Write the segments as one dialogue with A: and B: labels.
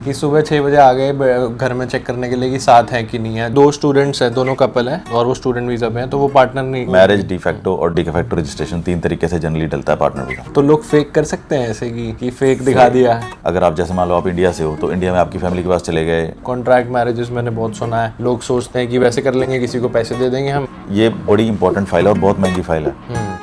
A: कि सुबह 6 बजे आ गए घर में चेक करने के लिए कि साथ है कि नहीं है। 2 स्टूडेंट्स हैं, दोनों कपल हैं और वो स्टूडेंट वीजा पे हैं, तो वो पार्टनर नहीं।
B: मैरिज, डिफेक्टो और डिफेक्टो रजिस्ट्रेशन 3 तरीके से जनरली डलता है पार्टनर वीजा।
A: तो लोग फेक कर सकते हैं ऐसे कि फेक दिखा दिया है।
B: अगर आप जैसे मान लो आप इंडिया से हो तो इंडिया में आपकी फैमिली के पास चले गए।
A: कॉन्ट्रैक्ट मैरिजेस मैंने बहुत सुना है, लोग सोचते हैं कि वैसे कर लेंगे, किसी को पैसे दे देंगे हम।
B: ये बड़ी इंपॉर्टेंट फाइल है और बहुत महंगी फाइल है।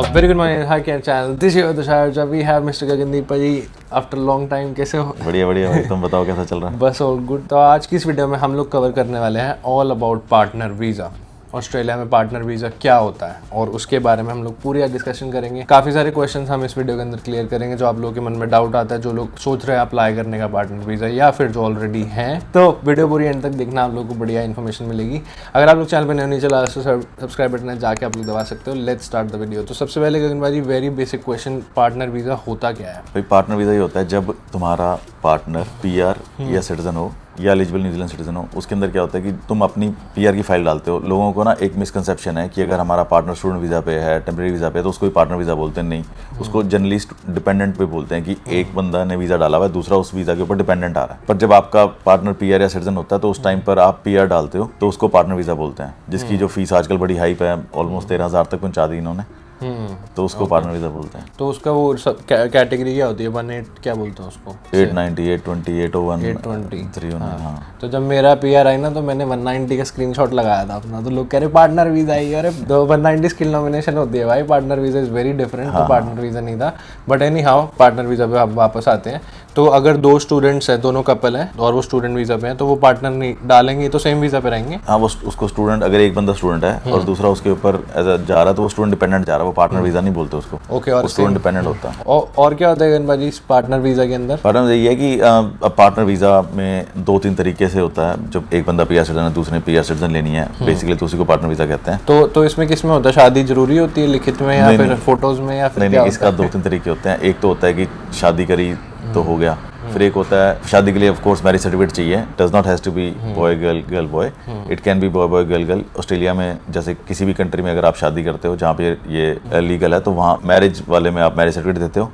A: Very good morning, hi can channel, this is Tushar. We have mister Gagandeep ji after long time. कैसे हो?
B: बढ़िया बढ़िया भाई, तुम बताओ कैसा चल रहा है?
A: बस ऑल गुड। तो आज की इस वीडियो में हम लोग कवर करने वाले हैं all about partner visa. Australia में पार्टनर वीज़ा क्या होता है और उसके बारे में हम लोग पूरी डिस्कशन करेंगे। काफ़ी सारे क्वेश्चंस हम इस वीडियो के अंदर क्लियर करेंगे जो आप लोगों के मन में डाउट आता है, जो लोग सोच रहे हैं अप्लाई करने का पार्टनर वीज़ा या फिर जो ऑलरेडी हैं। तो वीडियो पूरी एंड तक देखना, आप लोगों को बढ़िया इन्फॉर्मेशन मिलेगी। अगर आप लोग चैनल पर नए नीचे चला तो सब्सक्राइब बटन है, जाके आप लोग दबा सकते हो। Let's start the video. तो सबसे पहले गगन भाई, very basic question, partner visa होता क्या है?
B: भाई पार्टनर वीज़ा ये होता है जब तुम्हारा पार्टनर पीआर या सिटीजन हो या एलिजिबल न्यूजीलैंड सिटीजन हो। उसके अंदर क्या होता है कि तुम अपनी पीआर की फाइल डालते हो। लोगों को ना एक मिसकंसेप्शन है कि अगर हमारा पार्टनर स्टूडेंट वीज़ा पे है, टेम्परेरी वीज़ा पे है, तो उसको ही पार्टनर वीज़ा बोलते हैं। नहीं, उसको जनरली डिपेंडेंट पे बोलते हैं कि एक बंदा ने वीज़ा डाला हुआ है, दूसरा उस वीज़ा के ऊपर डिपेंडेंट आ रहा है। पर जब आपका पार्टनर पीआर या सिटीजन होता है तो उस टाइम पर आप पीआर डालते हो तो उसको पार्टनर वीज़ा बोलते हैं, जिसकी जो फीस आजकल बड़ी हाइप है, ऑलमोस्ट 13,000 तक पहुंचा दी इन्होंने। तो उसको पार्टनर वीज़ा बोलते हैं।
A: तो उसका वो सब कैटेगरी क्या होती है? 18 क्या बोलते हैं उसको?
B: 890, 820, 801,
A: 820,
B: 309। हाँ,
A: तो जब मेरा पीआर आई ना तो मैंने 190 का स्क्रीनशॉट लगाया था अपना, तो लोग कह रहे पार्टनर वीज़ा आई। अरे 190 स्किल नॉमिनेशन होती है भाई, partner visa is very different. तो पार्टनर वीज़ा नहीं था, but any how partner visa पे आप वापस आते हैं। तो अगर 2 स्टूडेंट्स हैं, दोनों कपल हैं और वो स्टूडेंट वीज़ा पे हैं, तो वो पार्टनर नहीं डालेंगे तो सेम वीज़ा पे रहेंगे।
B: हाँ, वो उसको स्टूडेंट, अगर एक बंदा स्टूडेंट है और दूसरा उसके ऊपर एज जा रहा है तो वो स्टूडेंट डिपेंडेंट जा रहा है, वो पार्टनर वीज़ा नहीं बोलते उसको।
A: ओके, और
B: स्टूडेंट डिपेंडेंट होता है।
A: और क्या होता है गगन भाई इस पार्टनर वीज़ा के अंदर?
B: पार्टनर ये है कि अब पार्टनर वीज़ा में 2-3 तरीके से होता है। जब एक बंदा पीआर सिटीजन है, दूसरे पीआर सिटीजन लेनी है, बेसिकली तो उसी को पार्टनर वीज़ा कहते हैं।
A: तो इसमें किस में होता है? शादी जरूरी होती है लिखित में या फिर फोटोज में या फिर
B: नहीं, इसका 2-3 तरीके होते हैं। एक तो होता है कि शादी करी तो हो गया। फिर एक होता है शादी के लिए ऑफ कोर्स मैरिज सर्टिफिकेट चाहिए। Does not has to be boy girl, girl boy, it can be boy boy, girl girl. Australia में जैसे किसी भी कंट्री में अगर आप शादी करते हो जहाँ पे ये लीगल है, तो वहाँ मैरिज वाले में आप मैरिज सर्टिफिकेट देते हो।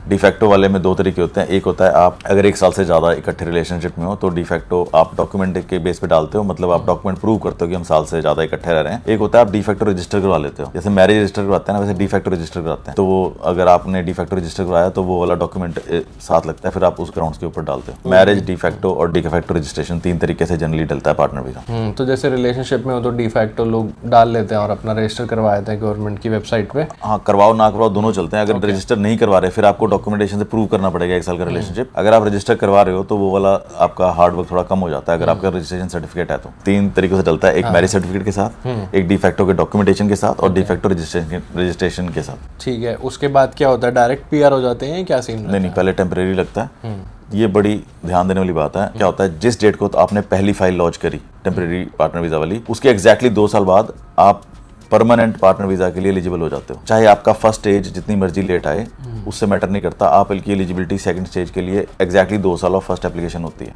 B: डिफेक्टो वाले में 2 तरीके होते हैं। एक होता है आप अगर 1 साल से ज़्यादा इकट्ठे रिलेशनशिप में हो तो डिफेक्टो आप डॉक्यूमेंट के बेस पे डालते हो, मतलब आप डॉक्यूमेंट प्रूव करते हो कि हम साल से ज़्यादा इकट्ठे रह रहे हैं। एक होता है आप डिफेक्टो रजिस्टर करवा लेते हो, जैसे मैरिज रजिस्टर करवाते हैं ना, वैसे डिफेक्टो रजिस्टर कराते हैं। तो वो अगर आपने डिफेक्टो रजिस्टर करवाया तो वो वाला डॉक्यूमेंट साथ लगता है, फिर आप उस ग्राउंड्स के ऊपर डालते हो। मैरिज, डिफेक्टो और डिफेक्टो रजिस्ट्रेशन 3 तरीके से जनरली डलता है पार्टनर वीज़ा।
A: तो जैसे रिलेशनशिप में हो तो डिफेक्टो लोग डाल लेते हैं और अपना रजिस्टर करवा देते हैं गवर्नमेंट की वेबसाइट पे।
B: हाँ, करवाओ ना करवाओ दोनों चलते हैं। अगर रजिस्टर नहीं करवा रहे फिर आपको डॉक्यूमेंटेशन से प्रूव करना पड़ेगा 1 साल का रिलेशनशिप। अगर आप रजिस्टर करवा रहे हो तो वो वाला आपका हार्ड वर्क थोड़ा कम हो जाता है। अगर आपका रजिस्ट्रेशन सर्टिफिकेट है तो 3 तरीकों से डलता है, एक मैरिज सर्टिफिकेट के साथ, एक डिफेक्टो के डॉक्यूमेंटेशन के साथ और डिफेक्टो रजिस्ट्रेशन के साथ।
A: ठीक है, उसके बाद क्या होता है? डायरेक्ट पीआर हो जाते हैं? क्या सीन?
B: नहीं, पहले टेम्परेरी लगता है। ये बड़ी ध्यान देने वाली बात है। क्या होता है, जिस डेट को तो आपने पहली फाइल लॉन्च करी टेम्परेरी पार्टनर वीज़ा वाली, उसके एग्जैक्टली 2 साल बाद आप परमानेंट पार्टनर वीज़ा के लिए एलिजिबल हो जाते हो। चाहे आपका फर्स्ट स्टेज जितनी मर्जी लेट आए, उससे मैटर नहीं करता। आप की एलिजिबिलिटी सेकंड स्टेज के लिए एग्जैक्टली 2 साल ऑफ फर्स्ट एप्लीकेशन होती है।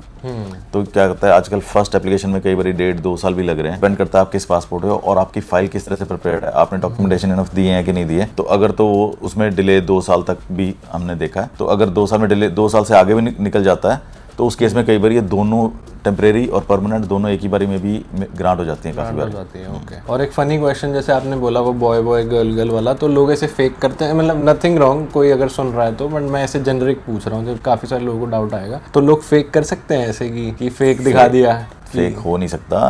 B: तो क्या करता है, आजकल फर्स्ट एप्लीकेशन में कई बार 1.5-2 साल भी लग रहे हैं। डिपेंड करता है आप किस पासपोर्ट हो और आपकी फाइल किस तरह से प्रिपेयर्ड है, आपने डॉक्यूमेंटेशन इनफ दिए हैं कि नहीं दिए। तो अगर तो उसमें डिले 2 साल तक भी हमने देखा है। तो अगर 2 साल में डिले 2 साल से आगे भी निकल जाता है तो उस केस में कई बार ये दोनों टेम्परेरी और परमानेंट दोनों एक ही बारी में भी ग्रांट हो जाती हैं, काफी बार
A: जाती है। ओके, और एक फनी क्वेश्चन, जैसे आपने बोला वो बॉय बॉय गर्ल गर्ल वाला, तो लोग ऐसे फेक करते हैं, मतलब नथिंग रॉन्ग कोई अगर सुन रहा है तो, बट मैं ऐसे जेनरिक पूछ रहा हूँ, जब काफी सारे लोगों को डाउट आएगा। तो लोग फेक कर सकते हैं ऐसे कि फेक दिखा दिया है?
B: फेक हो नहीं सकता।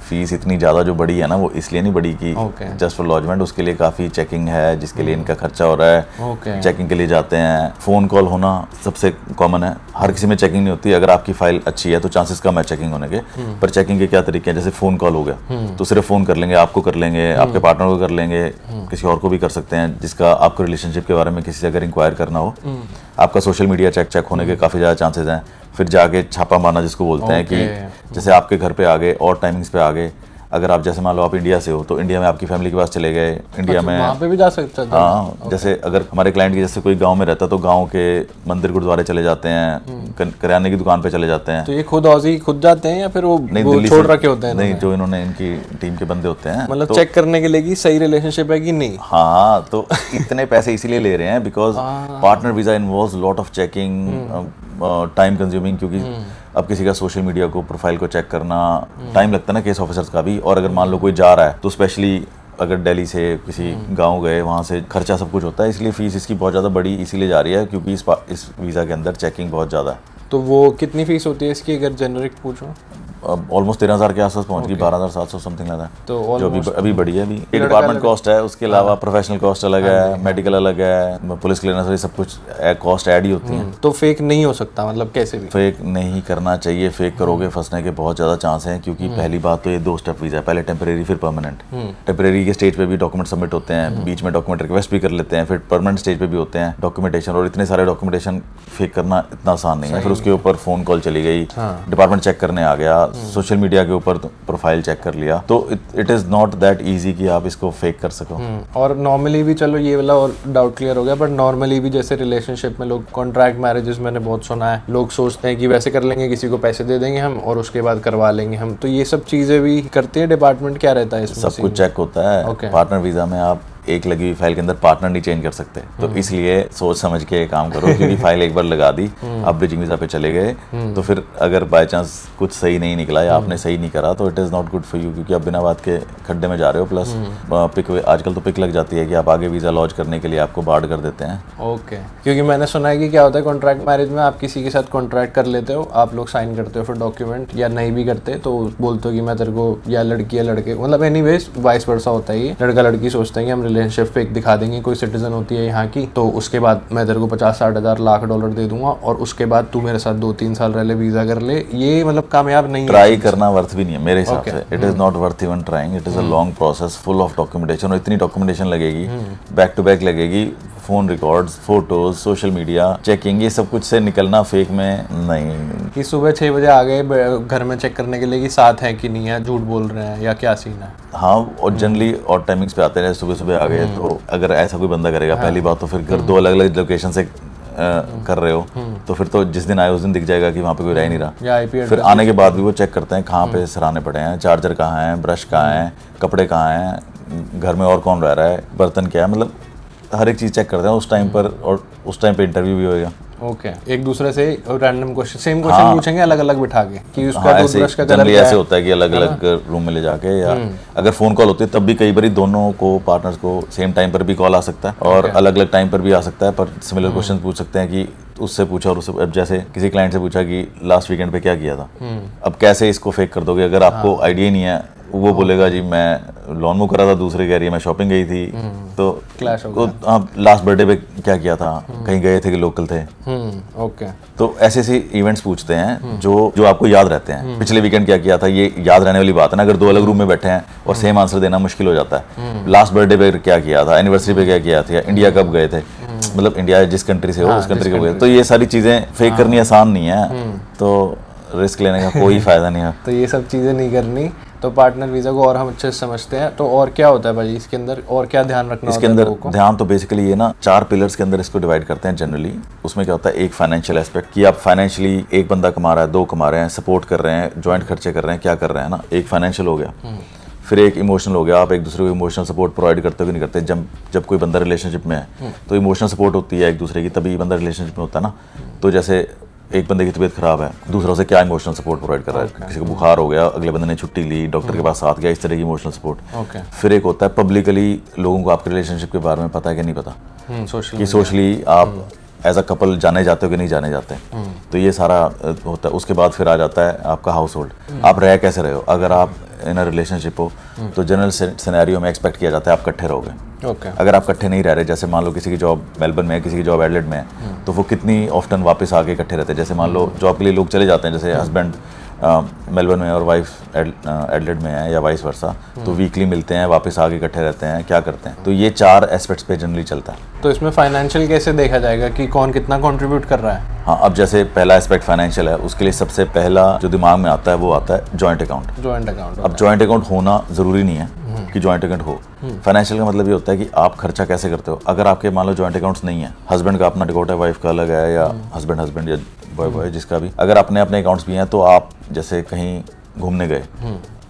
B: फीस इतनी ज़्यादा जो बड़ी है ना, वो इसलिए नहीं बड़ी कि जस्ट फॉर लॉजमेंट, उसके लिए काफ़ी चेकिंग है जिसके लिए इनका खर्चा हो रहा है। चेकिंग के लिए जाते हैं, फ़ोन कॉल होना सबसे कॉमन है। हर किसी में चेकिंग नहीं होती। अगर आपकी फाइल अच्छी है तो चांसेस कम है चेकिंग होने के। पर चेकिंग के क्या तरीके हैं, जैसे फ़ोन कॉल हो गया तो सिर्फ फ़ोन कर लेंगे, आपको कर लेंगे, आपके पार्टनर को कर लेंगे, किसी और को भी कर सकते हैं जिसका आपको रिलेशनशिप के बारे में किसी से अगर इंक्वायर करना हो। आपका सोशल मीडिया चेक होने के काफ़ी ज़्यादा चांसेस हैं। फिर जाके छापा मारना जिसको बोलते हैं कि जैसे आपके घर पे आ गए और टाइमिंग्स पे आ गए, अगर आप जैसे मान लो आप इंडिया से हो तो इंडिया में आपकी फैमिली के पास चले गए, इंडिया में
A: वहाँ पे भी जा सकते हैं।
B: हाँ, जैसे अगर हमारे क्लाइंट की जैसे कोई गांव में रहता है तो गांव के मंदिर गुरुद्वारे चले जाते हैं, किराने की दुकान पे चले जाते हैं।
A: तो ये खुद ऑजी खुद जाते हैं या फिर वो
B: दिल्ली
A: छोड़
B: से-
A: रखे होते हैं?
B: नहीं, जो इन्होंने इनकी टीम के बंदे होते हैं,
A: मतलब
B: तो
A: चेक करने के लिए कि सही रिलेशनशिप है कि नहीं।
B: हाँ, तो इतने पैसे इसीलिए ले रहे हैं because partner visa involves lot of checking, time consuming, क्योंकि अब किसी का सोशल मीडिया को प्रोफाइल को चेक करना टाइम लगता है ना केस ऑफिसर्स का भी। और अगर मान लो कोई जा रहा है तो स्पेशली अगर दिल्ली से किसी गांव गए, वहाँ से खर्चा सब कुछ होता है, इसलिए फीस इसकी बहुत ज़्यादा बड़ी इसीलिए जा रही है क्योंकि इस वीज़ा के अंदर चेकिंग बहुत ज़्यादा है।
A: तो वो कितनी फीस होती है इसकी अगर जेनरिक पूछूं?
B: ऑलमोस्ट 13,000 के आसपास पहुंच गई, 12,700 समथिंग लगा है,
A: तो
B: जो अभी बढ़ी है। अभी डिपार्टमेंट कॉस्ट है, उसके अलावा प्रोफेशनल कॉस्ट अलग है, मेडिकल अलग है, पुलिस क्लियरेंस, सब कुछ कॉस्ट ऐड ही होती है।
A: तो फेक नहीं हो सकता मतलब कैसे भी?
B: फेक नहीं करना चाहिए, फेक करोगे फंसने के बहुत ज़्यादा चांस हैं, क्योंकि पहली बात तो ये 2 स्टेप वीज़ा है, पहले टेम्परेरी फिर परमानेंट। टेम्परेरी के स्टेज पे भी डॉक्यूमेंट सबमिट होते हैं, बीच में डॉक्यूमेंट रिक्वेस्ट भी कर लेते हैं, फिर परमानेंट स्टेज पे भी होते हैं डॉक्यूमेंटेशन, और इतने सारे डॉक्यूमेंटेशन फेक करना इतना आसान नहीं है। फिर उसके ऊपर फ़ोन कॉल चली गई, डिपार्टमेंट चेक करने आ गया, सोशल मीडिया के ऊपर प्रोफाइल चेक कर लिया, तो it is not that easy कि आप इसको फेक कर सको।
A: और नॉर्मली भी, चलो ये वाला और डाउट क्लियर हो गया, बट नॉर्मली भी जैसे रिलेशनशिप में लोग कॉन्ट्रैक्ट मैरिजेस मैंने बहुत सुना है, लोग सोचते हैं कि वैसे कर लेंगे, किसी को पैसे दे देंगे हम और उसके बाद करवा लेंगे हम, तो ये सब चीज़ें भी करती है डिपार्टमेंट? क्या रहता है इसमें?
B: सब कुछ चेक होता है। पार्टनर वीज़ा में आप एक लगी हुई फाइल के अंदर पार्टनर नहीं चेंज कर सकते, तो इसलिए सोच समझ के काम करो, क्योंकि फाइल एक बार लगा दी, आप ब्रिजिंग वीज़ा पे चले गए, तो फिर अगर बाय चांस कुछ सही नहीं निकला या आपने सही नहीं करा तो it is not good for you, क्योंकि आप बिना बात के खड्डे में जा रहे हो। प्लस पिक आजकल तो पिक लग जाती है कि आप आगे वीज़ा लॉन्च करने के लिए आपको बार्ड कर देते हैं।
A: ओके, क्योंकि मैंने सुना है कि क्या होता है कॉन्ट्रैक्ट मैरिज में, आप किसी के साथ कॉन्ट्रैक्ट कर लेते हो, आप लोग साइन करते हो फिर डॉक्यूमेंट, या नहीं भी करते तो बोलते हो कि मैं तेरे को, या लड़की या लड़के, मतलब एनीवेज वाइस वर्सा होता है ये, लड़का लड़की सोचते हैं कि हम रिलेशनशिप फेक दिखा देंगे, कोई सिटीजन होती है यहाँ की, तो उसके बाद मैं तेरे को 50-60 हज़ार लाख डॉलर दे दूंगा और उसके बाद तू मेरे साथ 2-3 साल रह ले, वीजा कर ले। ये मतलब कामयाब नहीं है,
B: ट्राई करना वर्थ भी नहीं है मेरे हिसाब से। It is not worth even trying, it is a long process full of documentation, और इतनी डॉक्यूमेंटेशन लगेगी, बैक टू बैक लगेगी, phone records, photos, social media checking, ये सब कुछ से निकलना फेक में नहीं।
A: कि सुबह 6 बजे आ गए घर में चेक करने के लिए कि साथ है कि नहीं है, झूठ बोल रहे हैं या क्या सीन है?
B: हाँ, और जनरली और टाइमिंग्स पे आते हैं, सुबह सुबह आ गए, तो अगर ऐसा कोई बंदा करेगा, पहली बात तो फिर घर 2 अलग अलग लोकेशन से कर रहे हो, तो फिर तो जिस दिन आए उस दिन दिख जाएगा कि वहाँ पे कोई रह नहीं रहा,
A: या IP
B: फिर आने के बाद भी वो चेक करते हैं कहाँ पे सराहने पड़े हैं, चार्जर कहाँ है, ब्रश कहाँ है, कपड़े कहाँ हैं, घर में और कौन रह रहा है, बर्तन क्या है, मतलब हर एक चीज़ चेक करते हैं उस टाइम पर, और उस टाइम पे इंटरव्यू भी होएगा।
A: ओके, एक दूसरे से रैंडम क्वेश्चन, सेम क्वेश्चन पूछेंगे अलग अलग बिठा के कि उसका टूथब्रश का कलर क्या है।
B: ऐसे होता है कि अलग अलग रूम में ले जाके, या अगर फोन कॉल होती है तब भी कई बार दोनों को, पार्टनर्स को सेम टाइम पर भी कॉल आ सकता है और अलग अलग टाइम पर भी आ सकता है, पर सिमिलर क्वेश्चन पूछ सकते हैं कि उससे पूछा और उससे, अब जैसे किसी क्लाइंट से पूछा कि लास्ट वीकेंड पे क्या किया था, अब कैसे इसको फेक कर दोगे अगर आपको आइडिया नहीं है, वो बोलेगा जी मैं लॉन मूव करा था, दूसरे कह रही है मैं शॉपिंग गई थी, तो
A: क्लैश हो गया।
B: आप लास्ट बर्थडे पे क्या किया था, कहीं गए थे कि लोकल थे,
A: ओके,
B: तो ऐसे ऐसे इवेंट्स पूछते हैं जो आपको याद रहते हैं। पिछले वीकेंड क्या किया था, ये याद रहने वाली बात है ना, अगर 2 अलग रूम में बैठे हैं और सेम आंसर देना मुश्किल हो जाता है। लास्ट बर्थडे पे क्या किया था, एनिवर्सरी पे क्या किया था, इंडिया कब गए थे, मतलब इंडिया जिस कंट्री से हो उस कंट्री को गए, तो ये सारी चीज़ें फेक करनी आसान नहीं है, तो रिस्क लेने का कोई फ़ायदा नहीं है।
A: तो ये सब चीज़ें नहीं करनी। तो पार्टनर वीज़ा को और हम अच्छे से समझते हैं, तो और क्या होता है भाई इसके अंदर, और क्या ध्यान रखना
B: इसके
A: होता है
B: अंदर
A: लोगों को?
B: ध्यान तो बेसिकली ये ना 4 पिलर्स के अंदर इसको डिवाइड करते हैं जनरली। उसमें क्या होता है, एक फाइनेंशियल एस्पेक्ट कि आप फाइनेंशियली, एक बंदा कमा रहा है, 2 कमा रहे हैं, सपोर्ट कर रहे हैं, जॉइंट खर्चे कर रहे हैं, क्या कर रहे हैं ना, एक फाइनेंशियल हो गया। फिर एक इमोशनल हो गया, आप एक दूसरे को इमोशनल सपोर्ट प्रोवाइड करते हो कि नहीं करते। जब कोई बंदा रिलेशनशिप में है तो इमोशनल सपोर्ट होती है एक दूसरे की, तभी बंदा रिलेशनशिप में होता है ना। तो जैसे एक बंदे की तबीयत खराब है, दूसरा उसे क्या इमोशनल सपोर्ट प्रोवाइड कर रहा है, किसी को बुखार हो गया, अगले बंदे ने छुट्टी ली, डॉक्टर के पास साथ गया, इस तरह की इमोशनल सपोर्ट। फिर एक होता है पब्लिकली लोगों को आपके रिलेशनशिप के बारे में पता है कि नहीं पता, कि सोशली आप एज अ कपल जाने जाते हो कि नहीं जाने जाते, तो ये सारा होता है। उसके बाद फिर आ जाता है आपका हाउस होल्ड, आप रह कैसे रहे हो। अगर आप इन अ रिलेशनशिप हो तो जनरल सिनेरियो में एक्सपेक्ट किया जाता है आप इकट्ठे रहोगे। अगर आप इकट्ठे नहीं रह रहे, जैसे मान लो किसी की जॉब मेलबर्न में है, किसी की जॉब एडिलेड में है, तो वो कितनी ऑफ्टन वापस आके इकट्ठे रहते हैं। जैसे मान लो जॉब के लिए लोग चले जाते हैं, जैसे हस्बैंड मेलबर्न में और वाइफ एडलेड में है या वाइस वर्सा, तो वीकली मिलते हैं, वापस आगे इकट्ठे रहते हैं, क्या करते हैं, तो ये 4 एस्पेक्ट्स पे जनरली चलता है।
A: तो इसमें फाइनेंशियल कैसे देखा जाएगा कि कौन कितना कंट्रीब्यूट कर रहा है?
B: हाँ, अब जैसे पहला एस्पेक्ट फाइनेंशियल है, उसके लिए सबसे पहला जो दिमाग में आता है वो आता है जॉइंट अकाउंट।
A: Joint account.
B: अब जॉइंट अकाउंट होना ज़रूरी नहीं है कि जॉइंट अकाउंट हो। फाइनेंशियल का मतलब ये होता है कि आप खर्चा कैसे करते हो। अगर आपके मान लो जॉइंट अकाउंट्स नहीं है, हस्बैंड का अपना अकाउंट है, वाइफ का अलग है, या हस्बैंड या बॉय जिसका भी, अगर अपने अपने अकाउंट्स भी हैं, तो आप जैसे कहीं घूमने गए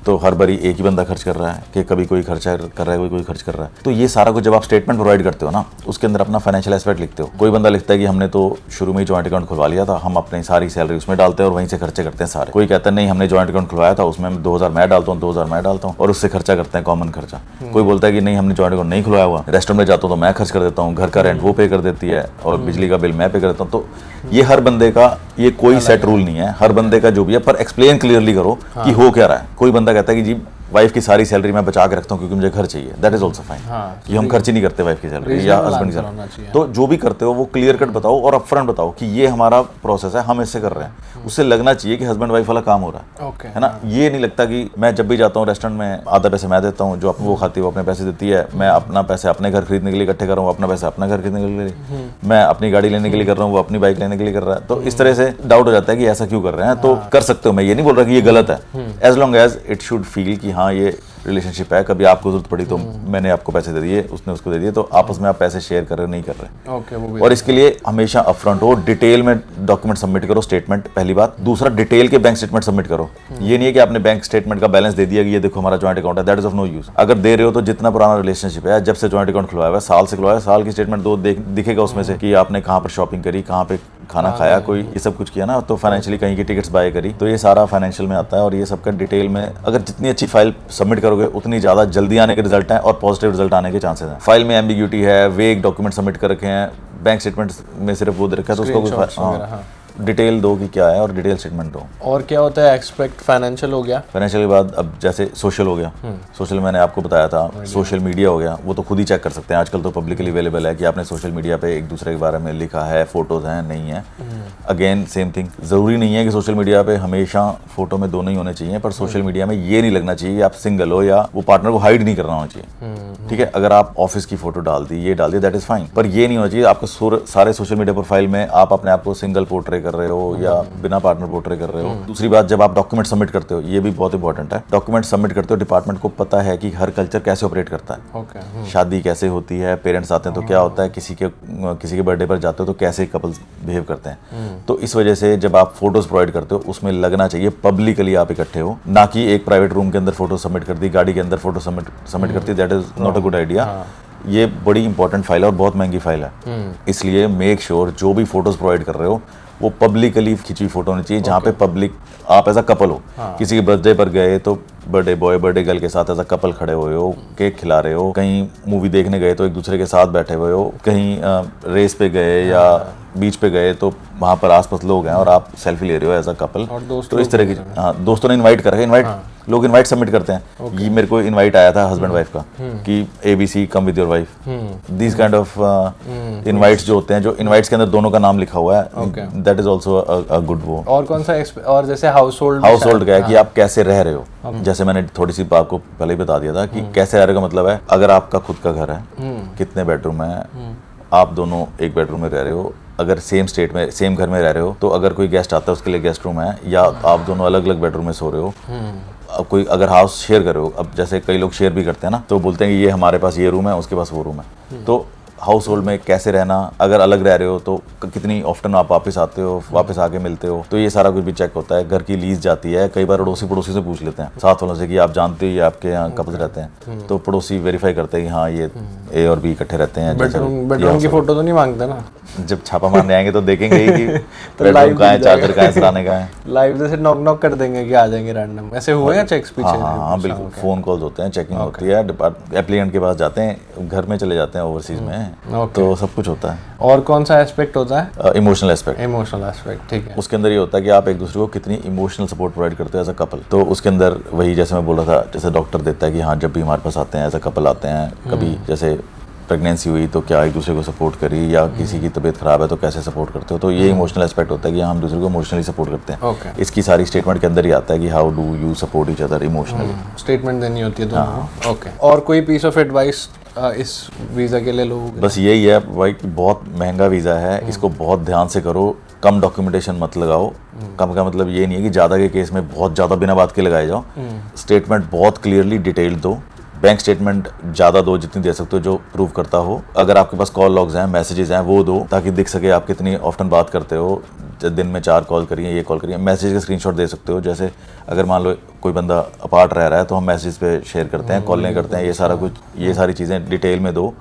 B: तो हर बारी एक ही बंदा खर्च कर रहा है कि कभी कोई खर्चा कर रहा है, कोई खर्च कर रहा है, तो ये सारा कुछ जब आप स्टेटमेंट प्रोवाइड करते हो ना, उसके अंदर अपना फाइनेंशियल एस्पेक्ट लिखते हो। कोई बंदा लिखता है कि हमने तो शुरू में ही जॉइंट अकाउंट खुलवा लिया था, हम अपनी सारी सैलरी उसमें डालते हैं और वहीं से खर्चे करते हैं सारे। कोई कहता है नहीं, हमने जॉइंट अकाउंट खुलवाया था, उसमें 2000 मैं डालता हूँ, 2000 मैं डालता हूँ और उससे खर्चा करते हैं, कॉमन खर्चा। कोई बोलता है कि नहीं, हमने जॉइंट अकाउंट नहीं खुलवाया हुआ, रेस्टोरेंट में जाता हूँ तो मैं खर्च कर देता हूँ, घर का रेंट वो पे कर देती है और बिजली का बिल मैं पे कर देता हूँ। तो ये हर बंदे का ये कोई सेट रूल नहीं है, हर बंदे का जो भी है, पर एक्सप्लेन क्लियरली करो कि हो क्या रहा है। कोई बंदा कहता है कि जी वाइफ की सारी सैलरी मैं बचा के रखता हूँ क्योंकि मुझे घर चाहिए, दैट इज ऑल्सो फाइन। कि हम खर्च ही नहीं करते वाइफ की सैलरी या हस्बैंड की सैलरी। तो जो भी करते हो वो क्लियर कट बताओ और अपफ्रंट बताओ कि ये हमारा प्रोसेस है, हम इससे कर रहे हैं। उससे लगना चाहिए कि हस्बैंड वाइफ वाला काम हो रहा है ना। ये नहीं लगता कि मैं जब भी जाता हूँ रेस्टोरेंट में, आधा पैसे मैं देता हूँ, जो अपने वो खाती है वो अपने पैसे देती है, मैं अपना पैसे अपने घर खरीदने के लिए इकट्ठे कर रहा हूँ, अपना पैसा अपना घर खरीदने के लिए, मैं अपनी गाड़ी लेने के लिए कर रहा हूँ, वो अपनी बाइक लेने के लिए कर रहा है। तो इस तरह से डाउट हो जाता है कि ऐसा क्यों कर रहे हैं। तो कर सकते हो, मैं ये नहीं बोल रहा कि ये गलत है, as long as it should feel कि हाँ ये रिलेशनशिप है, कभी आपको जरूरत पड़ी तो मैंने आपको पैसे दे दिए, उसने उसको दे दिए, तो आपस में आप पैसे शेयर कर रहे नहीं कर रहे।
A: वो भी
B: और इसके लिए हमेशा अपफ्रंट हो, डिटेल में डॉक्यूमेंट सबमिट करो, स्टेटमेंट पहली बात। दूसरा, डिटेल के बैंक स्टेटमेंट सबमिट करो। ये नहीं है कि आपने बैंक स्टेटमेंट का बैलेंस दे दिया कि ये देखो हमारा जॉइंट अकाउंट है, that is of no use. अगर दे रहे हो तो जितना पुराना रिलेशनशिप है, जब से जॉइंट अकाउंट खुलवाया हुआ है, साल से खुलवाया, साल की स्टेटमेंट दो दिखेगा उसमें से कि आपने कहाँ पर शॉपिंग करी, कहाँ पे खाना खाया, कोई ये सब कुछ किया ना, तो फाइनेंशियली कहीं की टिकट्स बाय करी, तो ये सारा फाइनेंशियल में आता है। और ये सबका डिटेल में अगर जितनी अच्छी फाइल सबमिट करोगे उतनी ज्यादा जल्दी आने के रिजल्ट हैं और पॉजिटिव रिजल्ट आने के चांसेस हैं। फाइल में एम्बिग्यूटी है, वेग डॉक्यूमेंट सबमिट कर रखे हैं, बैंक स्टेटमेंट में सिर्फ वो दे रखा है, तो उसको डिटेल दो कि क्या है और डिटेल स्टेटमेंट दो।
A: और क्या होता है एक्सपेक्ट? फाइनेंशियल हो गया,
B: फाइनेंशियल के बाद अब जैसे सोशल हो गया। सोशल मैंने आपको बताया था, सोशल मीडिया हो गया, वो तो खुद ही चेक कर सकते हैं, आजकल तो पब्लिकली अवेलेबल है कि आपने सोशल मीडिया पे एक दूसरे के बारे में लिखा है, फोटोज हैं नहीं है। अगेन सेम थिंग, जरूरी नहीं है कि सोशल मीडिया पे हमेशा फोटो में दोनों ही होने चाहिए, पर सोशल मीडिया में ये नहीं लगना चाहिए कि आप सिंगल हो या वो पार्टनर को हाइड नहीं करना होना चाहिए। ठीक है, अगर आप ऑफिस की फोटो डाल दी, ये डाल दी, दैट इज फाइन, पर ये नहीं होना चाहिए आपका सारे सोशल मीडिया प्रोफाइल में आप अपने आप को सिंगल पोर्ट्रे कर रहे हो या बिना पार्टनर पोर्ट्रे कर रहे हो। दूसरी बात, जब आप डॉक्यूमेंट सबमिट करते हो, ये भी बहुत इंपॉर्टेंट है, डॉक्यूमेंट सबमिट करते हो, डिपार्टमेंट को पता है कि हर कल्चर कैसे ऑपरेट करता है। शादी कैसे होती है, पेरेंट्स आते हैं तो क्या होता है, किसी के बर्थडे पर जाते हो तो कैसे कपल्स बिहेव करते हैं। तो इस वजह से जब आप फोटोज प्रोवाइड करते हो उसमें लगना चाहिए पब्लिकली आप इकट्ठे हो, ना कि एक प्राइवेट रूम के अंदर फोटो सबमिट कर दी, गाड़ी के अंदर फोटो सबमिट करती, that is not a good idea. ये बड़ी इंपॉर्टेंट फाइल है और बहुत महंगी फाइल है, इसलिए मेक श्योर जो भी फोटोज प्रोवाइड कर रहे हो वो पब्लिकली खिंची फोटो होनी चाहिए, जहाँ पे पब्लिक आप एज अ कपल हो। किसी के बर्थडे पर गए तो बर्थडे बॉय बर्थडे गर्ल के साथ एज अ कपल खड़े हुए हो, केक खिला रहे हो, कहीं मूवी देखने गए तो एक दूसरे के साथ बैठे हुए हो, कहीं रेस पे गए या बीच पे गए तो वहाँ पर आसपास लोग हैं और आप सेल्फी ले रहे हो एज अ कपल। तो इस तरह की दोस्तों ने इनवाइट कर रखा, लोग इनवाइट सबमिट करते हैं। ये मेरे को इनवाइट आया था हस्बैंड वाइफ का कि ABC come with your wife, this kind of invites जो होते हैं, जो इनवाइट्स के अंदर दोनों का नाम लिखा हुआ है, that is also a good वो।
A: और कौन सा और जैसे हाउस होल्ड
B: का है कि आप कैसे रह रहे हो। जैसे मैंने थोड़ी सी आपको पहले ही बता दिया था कि कैसे रह रहे का मतलब है, अगर आपका खुद का घर है, कितने बेडरूम है, आप दोनों एक बेडरूम में रह रहे हो, अगर सेम स्टेट में सेम घर में रह रहे हो, तो अगर कोई गेस्ट आता है उसके लिए गेस्ट रूम है, या आप दोनों अलग अलग बेडरूम में सो रहे हो। अब कोई अगर हाउस शेयर कर रहे हो, अब जैसे कई लोग शेयर भी करते हैं ना, तो बोलते हैं कि ये हमारे पास ये रूम है, उसके पास वो रूम है। तो हाउस होल्ड में कैसे रहना, अगर अलग रह रहे हो तो कितनी ऑफ्टन आप वापस आते हो, वापस आके मिलते हो, तो ये सारा कुछ भी चेक होता है। घर की लीज जाती है, कई बार पड़ोसी से पूछ लेते हैं, साथ वालों से कि आप जानते हो ये आपके यहाँ कपल्स रहते हैं, तो पड़ोसी वेरीफाई करते हैं कि हाँ ये A और B इकट्ठे रहते हैं।
A: बेडरूम की फोटो तो नहीं मांगते ना?
B: जब छापा मारने आएंगे तो देखेंगे ही कि बेडरूम कहाँ है, चार्जर कहाँ है, सराने कहाँ है।
A: लाइव जैसे नॉक कर देंगे कि आ जाएंगे रैंडम, ऐसे हुए या चेक्स पीछे?
B: हाँ बिल्कुल, फोन कॉल्स होते हैं, चेकिंग होती है, एप्लीकेंट के पास जाते हैं, घर में चले जाते हैं ओवरसीज में, तो सब कुछ होता है।
A: और कौन सा एस्पेक्ट होता है?
B: Emotional aspect.
A: इमोशनल एस्पेक्ट, ठीक है।
B: उसके अंदर ये होता है कि आप एक दूसरे को कितनी इमोशनल सपोर्ट प्रोवाइड करते हो एज अ कपल। तो उसके अंदर वही जैसे मैं बोल रहा था, जैसे डॉक्टर देता है कि हाँ जब भी हमारे पास आते हैं एज अ कपल आते हैं, कभी जैसे प्रेगनेंसी हुई तो क्या एक दूसरे को सपोर्ट करी, या किसी की तबीयत खराब है तो कैसे सपोर्ट करते हो, तो ये इमोशनल एस्पेक्ट होता है कि हम दूसरे को इमोशनली सपोर्ट करते हैं।
A: ओके,
B: इसकी सारी स्टेटमेंट के अंदर ही आता है कि how do you support each other emotionally.
A: Statement देनी होती है दोनों। ओके, और कोई पीस ऑफ एडवाइस इस वीज़ा के लिए लोगों
B: बस यही है भाई कि बहुत महंगा वीज़ा है, इसको बहुत ध्यान से करो, कम डॉक्यूमेंटेशन मत लगाओ। कम का मतलब ये नहीं है कि ज़्यादा के केस में बहुत ज़्यादा बिना बात के लगाए जाओ। स्टेटमेंट बहुत क्लियरली डिटेल्ड दो, बैंक स्टेटमेंट ज़्यादा दो जितनी दे सकते हो जो प्रूव करता हो। अगर आपके पास कॉल लॉग्स हैं, मैसेजेस हैं, वो दो ताकि दिख सके आप कितनी ऑफ्टन बात करते हो। दिन में 4 कॉल करिए, ये कॉल करिए। मैसेज का स्क्रीनशॉट दे सकते हो, जैसे अगर मान लो कोई बंदा अपार्ट रह रहा है तो हम मैसेज पे शेयर करते हैं, कॉलें करते हैं, ये सारा कुछ, ये सारी चीज़ें डिटेल में दो।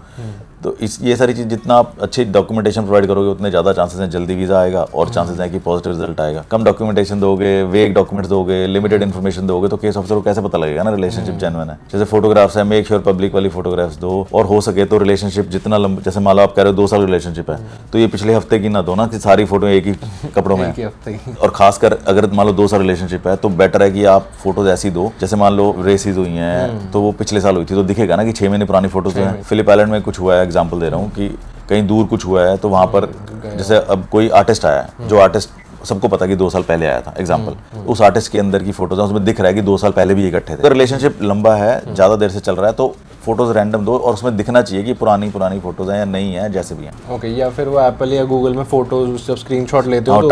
B: तो ये सारी चीज़ जितना आप अच्छी डॉक्यूमेंटेशन प्रोवाइड करोगे उतने ज़्यादा चांसेस हैं जल्दी वीज़ा आएगा और चांसेस हैं कि पॉजिटिव रिजल्ट आएगा। कम डॉक्यूमेंटेशन दोगे, वेग डॉक्यूमेंट्स दोगे, लिमिटेड इन्फॉर्मेशन दोगे तो केस ऑफिसर को कैसे पता लगेगा ना रिलेशनशिप जेन्युइन है। जैसे फोटोग्राफ्स है, मेक श्योर पब्लिक वाली फोटोग्राफ्स दो, और हो सके तो रिलेशनशिप जितना लंबा, जैसे मान लो आप कह रहे हो 2 साल रिलेशनशिप है तो ये पिछले हफ्ते की ना दो ना कि सारी फोटो एक ही कपड़ों में है। और खासकर अगर मान लो 2 साल रिलेशनशिप है तो बेटर है कि आप फोटोज ऐसी दो, जैसे मान लो रेसिस हुई हैं तो वो पिछले साल हुई थी तो दिखेगा ना कि 6 महीने पुरानी फोटोज हैं। फिलिप आइलैंड में कुछ हुआ है, एग्जांपल दे रहा हूँ, कि कहीं दूर कुछ हुआ है तो वहाँ पर जैसे अब कोई आर्टिस्ट आया है, जो आर्टिस्ट सबको पता कि 2 साल पहले आया था, एग्जांपल उस आर्टिस्ट के अंदर की फोटोज है, उसमें दिख रहा है कि 2 साल पहले भी इकट्ठे थे। अगर रिलेशनशिप लंबा है, ज़्यादा देर से चल रहा है तो फोटोज रैंडम दो और उसमें दिखना चाहिए कि पुरानी फोटोज हैं या नहीं है, जैसे भी हैं।
A: ओके, या फिर वो एप्पल या गूगल में फोटोज जब स्क्रीनशॉट लेते हो
B: हाँ,
A: तो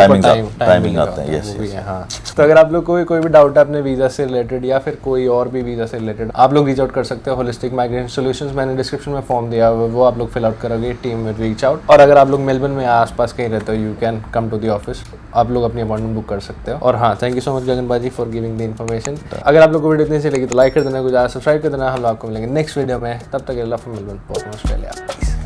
B: टाइमिंग आता है। यस,
A: हाँ। तो अगर आप लोग कोई भी डाउट है अपने वीज़ा से रिलेटेड या फिर कोई और भी वीज़ा से रिलेटेड, आप लोग रीच आउट कर सकते हो होलिस्टिक माइग्रेशन सॉल्यूशंस। मैंने डिस्क्रिप्शन में फॉर्म दिया हुआ है, वो आप लोग फिल आउट करोगे, टीम में रीच आउट। और अगर आप लोग मेलबर्न में आसपास कहीं रहते हो, you can come to the office, आप लोग अपनी अपॉइंटमेंट बुक कर सकते हो। और हाँ, थैंक यू सो मच गगन बाजी फॉर गिविंग द इन्फॉर्मेशन। अगर आप लोग को वीडियो इतनी अच्छी लगी तो लाइक कर देना, कुछ ज़्यादा सब्सक्राइब कर देना। हम लोग आपको मिलेंगे नेक्स्ट वीडियो में, तब तक लव फ्रॉम मेलबर्न, ऑस्ट्रेलिया।